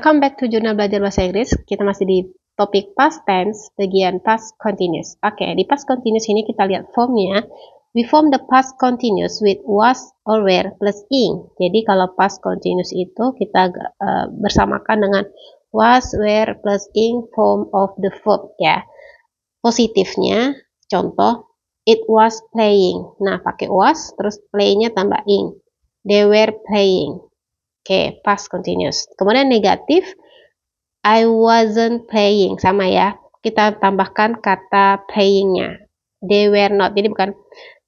Welcome back to Jurnal Belajar Bahasa Inggris. Kita masih di topik past tense, bagian past continuous. Oke, di past continuous ini kita lihat formnya. We form the past continuous with was or were plus ing. Jadi kalau past continuous itu kita bersamakan dengan was, were plus ing form of the verb ya. Positifnya, contoh, it was playing. Nah, pakai was, terus play-nya tambah ing. They were playing. Oke, past continuous. Kemudian negatif, I wasn't playing. Sama ya, kita tambahkan kata playing-nya. They were not. Jadi bukan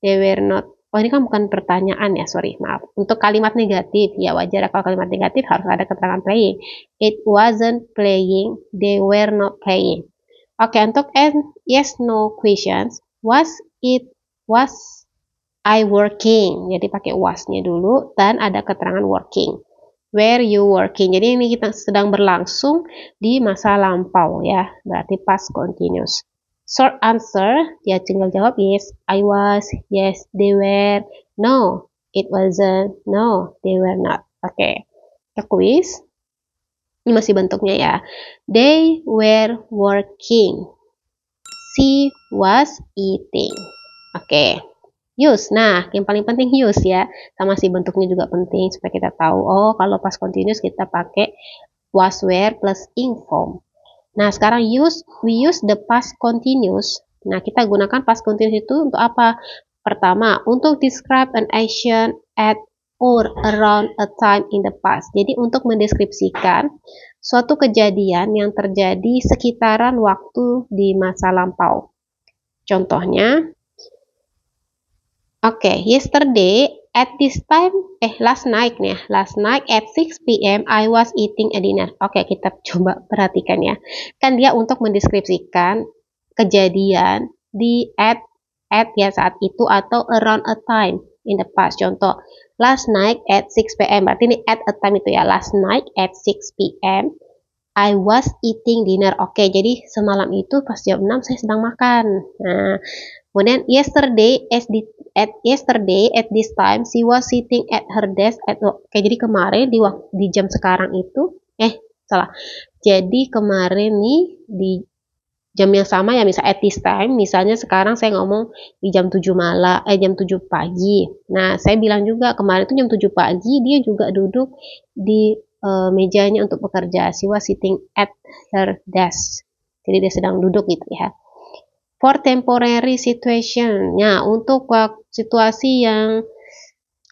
they were not. Oh, ini kan bukan pertanyaan ya, sorry, maaf. Untuk kalimat negatif, ya wajar kalau kalimat negatif harus ada keterangan playing. It wasn't playing, they were not playing. Oke, untuk yes, no questions. Was I working? Jadi pakai was-nya dulu, dan ada keterangan working. Where you working? Jadi ini kita sedang berlangsung di masa lampau ya, berarti past continuous. Short answer, ya tinggal jawab yes, I was, yes, they were, no, it wasn't, no, they were not. Oke, kita quiz. Ini masih bentuknya ya. They were working. She was eating. Oke. Use, nah yang paling penting use ya, sama si bentuknya juga penting supaya kita tahu, oh kalau past continuous kita pakai was, were plus ing form. Nah sekarang we use the past continuous. Nah kita gunakan past continuous itu untuk apa? Pertama, untuk describe an action at or around a time in the past. Jadi untuk mendeskripsikan suatu kejadian yang terjadi sekitaran waktu di masa lampau. Contohnya, Oke, yesterday at this time, last night at 6 p.m. I was eating a dinner. Oke, kita coba perhatikan ya. Kan dia untuk mendeskripsikan kejadian di at ya saat itu atau around a time in the past. Contoh, last night at 6 p.m. Berarti ini at a time itu ya. Last night at 6 p.m. I was eating dinner. Oke, jadi semalam itu pas jam 6 saya sedang makan. Nah, kemudian yesterday at this time she was sitting at her desk at work. Oke, jadi kemarin di jam sekarang itu Jadi kemarin nih di jam yang sama ya, misal at this time, misalnya sekarang saya ngomong di jam 7 pagi. Nah, saya bilang juga kemarin itu jam 7 pagi dia juga duduk di mejanya untuk bekerja. She was sitting at her desk. Jadi dia sedang duduk gitu ya. For temporary situation. Nah, untuk situasi yang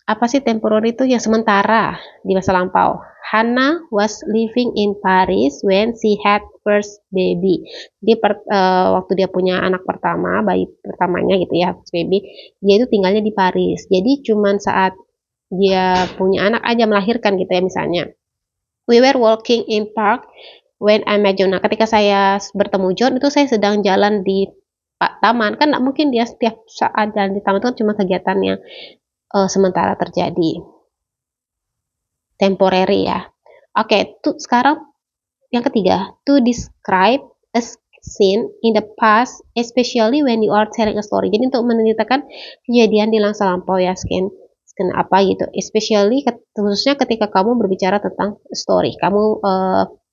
apa sih temporary itu yang sementara di masa lampau. Hannah was living in Paris when she had first baby. Jadi waktu dia punya anak pertama, bayi pertamanya gitu ya, first baby, dia itu tinggalnya di Paris. Jadi cuman saat dia punya anak aja melahirkan gitu ya misalnya. We were walking in park when I met John. Nah, ketika saya bertemu John itu saya sedang jalan di taman. Kan nggak mungkin dia setiap saat jalan di taman itu kan cuma kegiatan yang sementara terjadi. Temporary ya. Oke, sekarang yang ketiga, to describe a scene in the past, especially when you are telling a story. Jadi untuk menceritakan kejadian di masa lampau ya, scene apa gitu. Especially khususnya ketika kamu berbicara tentang story, kamu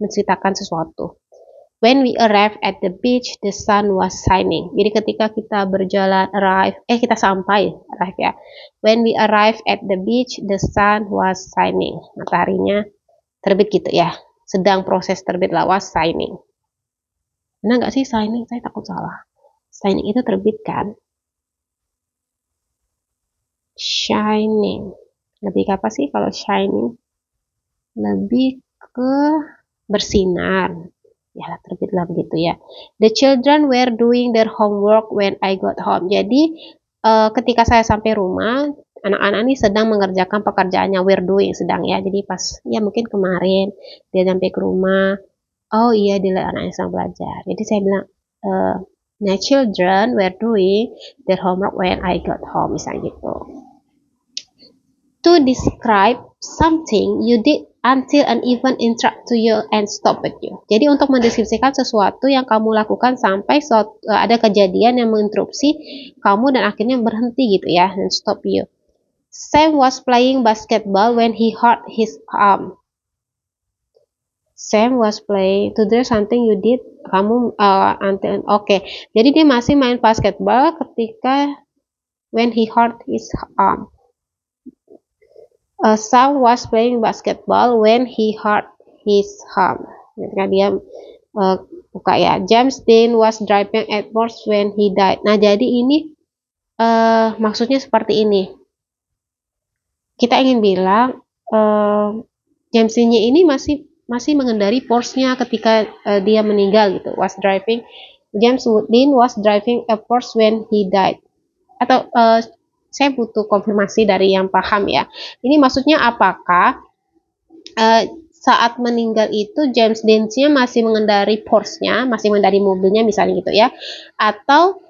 menceritakan sesuatu. When we arrived at the beach, the sun was shining. Jadi ketika kita berjalan kita sampai ya. When we arrived at the beach, the sun was shining. Mataharinya terbit gitu ya. Sedang proses terbit lah, was shining. Benar nggak sih shining? Saya takut salah. Shining itu terbit kan? Shining. Lebih ke apa sih kalau shining? Lebih ke bersinar. Ya, terbitlah begitu ya. The children were doing their homework when I got home. Jadi ketika saya sampai rumah, anak-anak ini sedang mengerjakan pekerjaannya, were doing sedang ya. Jadi pas ya mungkin kemarin dia sampai ke rumah, oh iya dia anaknya sedang belajar. Jadi saya bilang my children were doing their homework when I got home, misalnya gitu. To describe something you did until an event interrupt to you and stop with you. Jadi untuk mendeskripsikan sesuatu yang kamu lakukan sampai ada kejadian yang menginterupsi kamu dan akhirnya berhenti gitu ya, dan stop you. Sam was playing basketball when he hurt his arm. Sam was playing. To do something you did. Kamu until oke. Jadi dia masih main basketball ketika when he hurt his arm. Sam was playing basketball when he hurt his arm. Ketika dia buka ya. James Dean was driving at Porsche when he died. Nah, jadi ini maksudnya seperti ini. Kita ingin bilang James Dean ini masih mengendari Porsche-nya ketika dia meninggal gitu. James Dean was driving a Porsche when he died. Atau saya butuh konfirmasi dari yang paham ya. Ini maksudnya apakah saat meninggal itu James Dean-nya masih mengendari Porsche-nya, masih mengendari mobilnya misalnya gitu ya, atau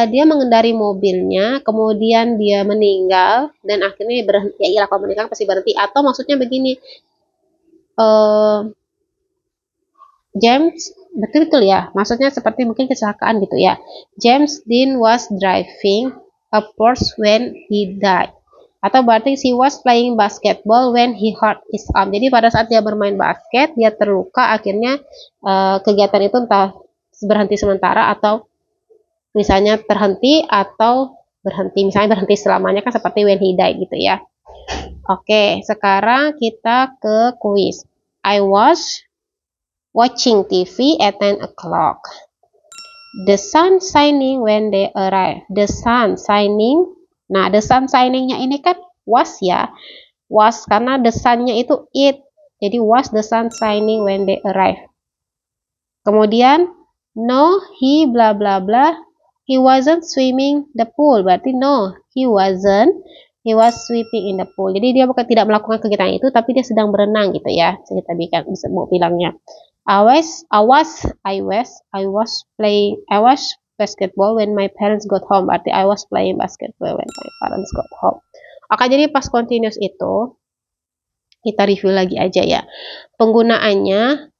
dia mengendari mobilnya, kemudian dia meninggal dan akhirnya berhenti. Ya iyalah, kalau meninggal pasti berhenti. Atau maksudnya begini, James betul-betul ya, maksudnya seperti mungkin kecelakaan gitu ya. James Dean was driving a Porsche when he died. Atau berarti he was playing basketball when he hurt his arm. Jadi pada saat dia bermain basket, dia terluka, akhirnya kegiatan itu entah berhenti sementara atau misalnya terhenti atau berhenti. Misalnya berhenti selamanya kan seperti when he died gitu ya. Oke, sekarang kita ke kuis. I was watching TV at 10 o'clock. The sun shining when they arrived. The sun shining. Nah, the sun shining-nya ini kan was ya. Was karena the sun-nya itu it. Jadi was the sun shining when they arrived. Kemudian no, he bla bla bla. He wasn't swimming the pool. Berarti no, he wasn't. He was swimming in the pool. Jadi dia bukan tidak melakukan kegiatan itu, tapi dia sedang berenang gitu ya. Kita bisa mau bilangnya. I was basketball when my parents got home. Berarti I was playing basketball when my parents got home. Oke, jadi past continuous itu kita review lagi aja ya. Penggunaannya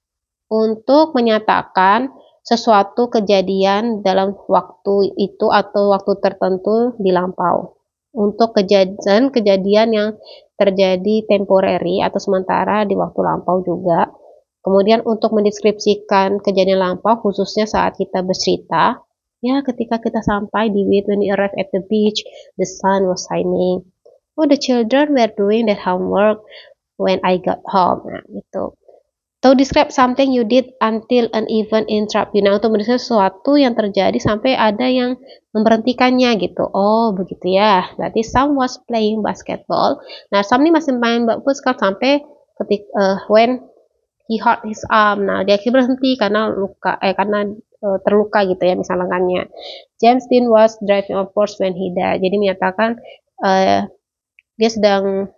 untuk menyatakan sesuatu kejadian dalam waktu itu atau waktu tertentu di lampau. Untuk kejadian yang terjadi temporary atau sementara di waktu lampau juga. Kemudian untuk mendeskripsikan kejadian lampau khususnya saat kita bercerita, ya ketika kita sampai di beach, when we arrived at the beach, the sun was shining. Oh, the children were doing their homework when I got home. Nah, gitu. To describe something you did until an event interrupt you. Nah, untuk mendeskripsikan sesuatu yang terjadi sampai ada yang memberhentikannya gitu. Oh, begitu ya. Berarti Sam was playing basketball. Nah, Sam ini masih main basketball sampai ketika when he hurt his arm. Nah, dia berhenti karena terluka gitu ya, misalnya lengannya. James Dean was driving a Porsche when he died. Jadi menyatakan dia sedang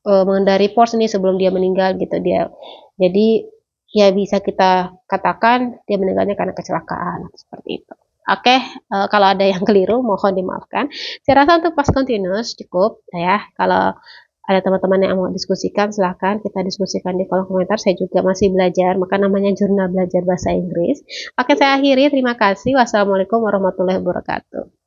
mengendari Porsche ini sebelum dia meninggal gitu dia. Jadi ya bisa kita katakan dia meninggalnya karena kecelakaan seperti itu. Oke, kalau ada yang keliru mohon dimaafkan. Saya rasa untuk past continuous cukup ya. Kalau ada teman-teman yang mau diskusikan, silahkan kita diskusikan di kolom komentar. Saya juga masih belajar, maka namanya jurnal belajar bahasa Inggris. Oke, saya akhiri. Terima kasih. Wassalamualaikum warahmatullahi wabarakatuh.